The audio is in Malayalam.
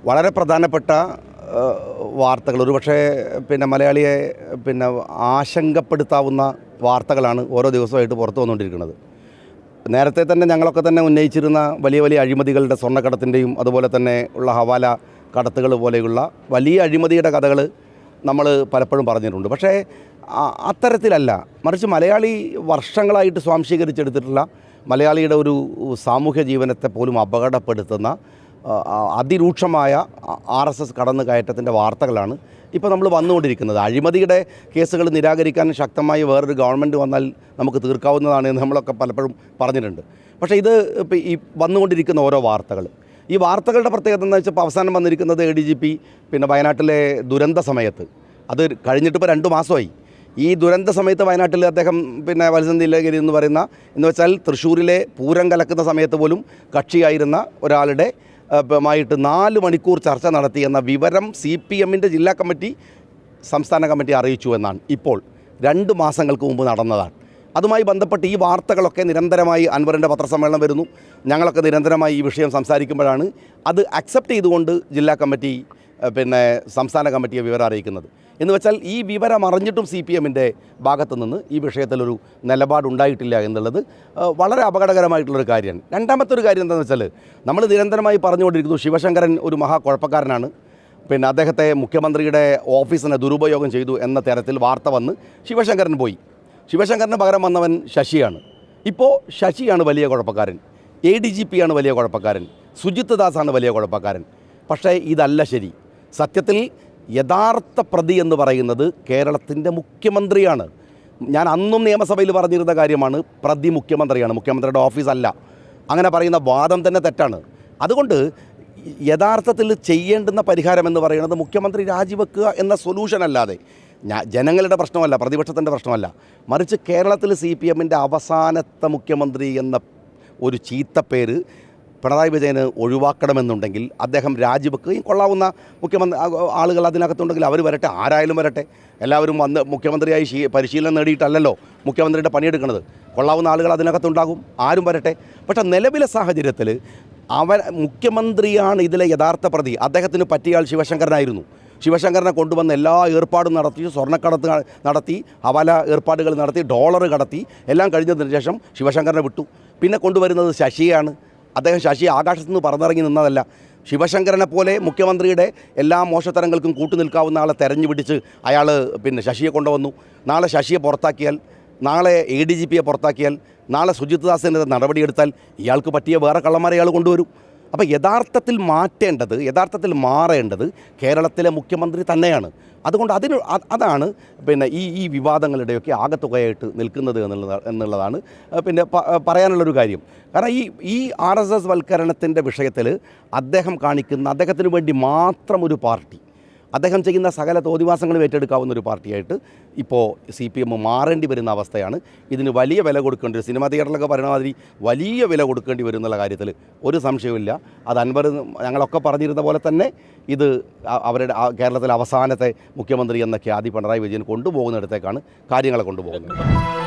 വളരെ പ്രധാനപ്പെട്ട വാർത്തകൾ, ഒരുപക്ഷെ മലയാളിയെ ആശങ്കപ്പെടുത്താവുന്ന വാർത്തകളാണ് ഓരോ ദിവസമായിട്ട് പുറത്തു വന്നുകൊണ്ടിരിക്കുന്നത്. നേരത്തെ തന്നെ ഞങ്ങളൊക്കെ തന്നെ ഉന്നയിച്ചിരുന്ന വലിയ വലിയ അഴിമതികളുടെ, സ്വർണ്ണക്കടത്തിൻ്റെയും അതുപോലെ തന്നെ ഉള്ള ഹവാല കടത്തുകൾ പോലെയുള്ള വലിയ അഴിമതിയുടെ കഥകൾ നമ്മൾ പലപ്പോഴും പറഞ്ഞിട്ടുണ്ട്. പക്ഷേ അത്തരത്തിലല്ല, മറിച്ച് മലയാളി വർഷങ്ങളായിട്ട് സ്വാംശീകരിച്ചെടുത്തിട്ടുള്ള മലയാളിയുടെ ഒരു സാമൂഹ്യ ജീവനത്തെ പോലും അപകടപ്പെടുത്തുന്ന അതിരൂക്ഷമായ RSS കടന്നുകയറ്റത്തിൻ്റെ വാർത്തകളാണ് ഇപ്പോൾ നമ്മൾ വന്നുകൊണ്ടിരിക്കുന്നത്. അഴിമതിയുടെ കേസുകൾ നിരാകരിക്കാൻ ശക്തമായി വേറൊരു ഗവൺമെൻറ് വന്നാൽ നമുക്ക് തീർക്കാവുന്നതാണ് എന്ന് നമ്മളൊക്കെ പലപ്പോഴും പറഞ്ഞിട്ടുണ്ട്. പക്ഷേ ഇത് ഇപ്പോൾ ഈ വന്നുകൊണ്ടിരിക്കുന്ന ഓരോ വാർത്തകൾ, ഈ വാർത്തകളുടെ പ്രത്യേകത എന്ന് വെച്ചാൽ അവസാനം വന്നിരിക്കുന്നത് ADGP വയനാട്ടിലെ ദുരന്ത സമയത്ത്, അത് കഴിഞ്ഞിട്ടിപ്പോൾ 2 മാസമായി. ഈ ദുരന്ത സമയത്ത് വയനാട്ടിൽ അദ്ദേഹം വത്സൻ തില്ലങ്കേരി എന്ന് പറയുന്ന, എന്ന് വെച്ചാൽ തൃശ്ശൂരിലെ പൂരം കലക്കുന്ന സമയത്ത് പോലും കക്ഷിയായിരുന്ന ഒരാളുടെ മായിട്ട് 4 മണിക്കൂർ ചർച്ച നടത്തി എന്ന വിവരം CPMൻ്റെ ജില്ലാ കമ്മിറ്റി സംസ്ഥാന കമ്മിറ്റി അറിയിച്ചു എന്നാണ് ഇപ്പോൾ 2 മാസങ്ങൾക്ക് മുമ്പ് നടന്നതാണ്. അതുമായി ബന്ധപ്പെട്ട് ഈ വാർത്തകളൊക്കെ നിരന്തരമായി അൻവറിൻ്റെ പത്രസമ്മേളനം വരുന്നു. ഞങ്ങളൊക്കെ നിരന്തരമായി ഈ വിഷയം സംസാരിക്കുമ്പോഴാണ് അത് അക്സെപ്റ്റ് ചെയ്തുകൊണ്ട് ജില്ലാ കമ്മിറ്റി സംസ്ഥാന കമ്മിറ്റിയെ വിവരം അറിയിക്കുന്നത്. എന്ന് വെച്ചാൽ ഈ വിവരം അറിഞ്ഞിട്ടും CPMൻ്റെ ഭാഗത്തു നിന്ന് ഈ വിഷയത്തിലൊരു നിലപാടുണ്ടായിട്ടില്ല എന്നുള്ളത് വളരെ അപകടകരമായിട്ടുള്ളൊരു കാര്യമാണ്. രണ്ടാമത്തെ ഒരു കാര്യം എന്താണെന്ന് വെച്ചാൽ, നമ്മൾ നിരന്തരമായി പറഞ്ഞുകൊണ്ടിരിക്കുന്നു ശിവശങ്കരൻ ഒരു മഹാകുഴപ്പക്കാരനാണ്, അദ്ദേഹത്തെ മുഖ്യമന്ത്രിയുടെ ഓഫീസിനെ ദുരുപയോഗം ചെയ്തു എന്ന തരത്തിൽ വാർത്ത വന്ന് ശിവശങ്കരൻ പോയി. ശിവശങ്കരന് പകരം വന്നവൻ ശശിയാണ്. ഇപ്പോൾ ശശിയാണ് വലിയ കുഴപ്പക്കാരൻ, ADGP ആണ് വലിയ കുഴപ്പക്കാരൻ, സുജിത് ദാസാണ് വലിയ കുഴപ്പക്കാരൻ. പക്ഷേ ഇതല്ല ശരി. സത്യത്തിൽ യഥാർത്ഥ പ്രതി എന്ന് പറയുന്നത് കേരളത്തിൻ്റെ മുഖ്യമന്ത്രിയാണ്. ഞാൻ അന്നും നിയമസഭയിൽ പറഞ്ഞിരുന്ന കാര്യമാണ്, പ്രതി മുഖ്യമന്ത്രിയാണ്, മുഖ്യമന്ത്രിയുടെ ഓഫീസല്ല. അങ്ങനെ പറയുന്ന വാദം തന്നെ തെറ്റാണ്. അതുകൊണ്ട് യഥാർത്ഥത്തിൽ ചെയ്യേണ്ടുന്ന പരിഹാരം എന്ന് പറയുന്നത് മുഖ്യമന്ത്രി രാജിവെക്കുക എന്ന സൊല്യൂഷൻ അല്ലാതെ, ജനങ്ങളുടെ പ്രശ്നമല്ല, പ്രതിപക്ഷത്തിൻ്റെ പ്രശ്നമല്ല, മറിച്ച് കേരളത്തിൽ CPMൻ്റെ അവസാനത്തെ മുഖ്യമന്ത്രി എന്ന ഒരു ചീത്തപ്പേര് പിണറായി വിജയന് ഒഴിവാക്കണമെന്നുണ്ടെങ്കിൽ അദ്ദേഹം രാജിവെക്കുകയും, കൊള്ളാവുന്ന മുഖ്യമന്ത്രി ആളുകൾ അതിനകത്തുണ്ടെങ്കിൽ അവർ വരട്ടെ, ആരായാലും വരട്ടെ. എല്ലാവരും വന്ന് മുഖ്യമന്ത്രിയായി പരിശീലനം നേടിയിട്ടല്ലല്ലോ മുഖ്യമന്ത്രിയുടെ പണിയെടുക്കുന്നത്. കൊള്ളാവുന്ന ആളുകൾ അതിനകത്തുണ്ടാകും, ആരും വരട്ടെ. പക്ഷേ നിലവിലെ സാഹചര്യത്തിൽ മുഖ്യമന്ത്രിയാണ് ഇതിലെ യഥാർത്ഥ പ്രതി. അദ്ദേഹത്തിന് പറ്റിയാൽ ശിവശങ്കരനായിരുന്നു. ശിവശങ്കരനെ കൊണ്ടുവന്ന് എല്ലാ ഏർപ്പാടും നടത്തി, സ്വർണ്ണക്കടത്ത് നടത്തി, ഹവാല ഏർപ്പാടുകൾ നടത്തി, ഡോളർ കടത്തി, എല്ലാം കഴിഞ്ഞതിന് ശേഷം ശിവശങ്കരനെ വിട്ടു. പിന്നെ കൊണ്ടുവരുന്നത് ശശിയാണ്. അദ്ദേഹം ശശി ആകാശത്തു നിന്ന് പറന്നിറങ്ങി നിന്നതല്ല. ശിവശങ്കരനെ പോലെ മുഖ്യമന്ത്രിയുടെ എല്ലാ മോശത്തരങ്ങൾക്കും കൂട്ടുനിൽക്കാവുന്ന ആളെ തെരഞ്ഞു പിടിച്ച് അയാൾ ശശിയെ കൊണ്ടുവന്നു. നാളെ ശശിയെ പുറത്താക്കിയാൽ, നാളെ ADGPയെ പുറത്താക്കിയാൽ, നാളെ സുജിത് ദാസിൻ്റെ നടപടിയെടുത്താൽ ഇയാൾക്ക് പറ്റിയ വേറെ കള്ളന്മാരെ ഇയാൾ കൊണ്ടുവരും. അപ്പോൾ യഥാർത്ഥത്തിൽ മാറേണ്ടത് കേരളത്തിലെ മുഖ്യമന്ത്രി തന്നെയാണ്. അതുകൊണ്ട് അതാണ് ഈ വിവാദങ്ങളുടെയൊക്കെ ആകത്തുകയായിട്ട് നിൽക്കുന്നത് എന്നുള്ളതാണ് പറയാനുള്ളൊരു കാര്യം. കാരണം ഈ RSS വൽക്കരണത്തിൻ്റെ വിഷയത്തിൽ അദ്ദേഹം കാണിക്കുന്ന, അദ്ദേഹത്തിന് വേണ്ടി മാത്രം ഒരു പാർട്ടി, അദ്ദേഹം ചെയ്യുന്ന സകല തോന്നിവാസങ്ങളും ഏറ്റെടുക്കാവുന്ന ഒരു പാർട്ടിയായിട്ട് ഇപ്പോൾ CPM മാറേണ്ടി വരുന്ന അവസ്ഥയാണ്. ഇതിന് വലിയ വില കൊടുക്കേണ്ടി വരും. സിനിമാ തിയേറ്ററിലൊക്കെ പറയുന്ന മാതിരി വലിയ വില കൊടുക്കേണ്ടി വരും എന്നുള്ള കാര്യത്തിൽ ഒരു സംശയവുമില്ല. അത് അൻവർ ഞങ്ങളൊക്കെ പറഞ്ഞിരുന്ന പോലെ തന്നെ ഇത് അവരുടെ കേരളത്തിലെ അവസാനത്തെ മുഖ്യമന്ത്രി എന്ന ഖ്യാതി പിണറായി വിജയൻ കൊണ്ടുപോകുന്നിടത്തേക്കാണ് കാര്യങ്ങളെ കൊണ്ടുപോകുന്നത്.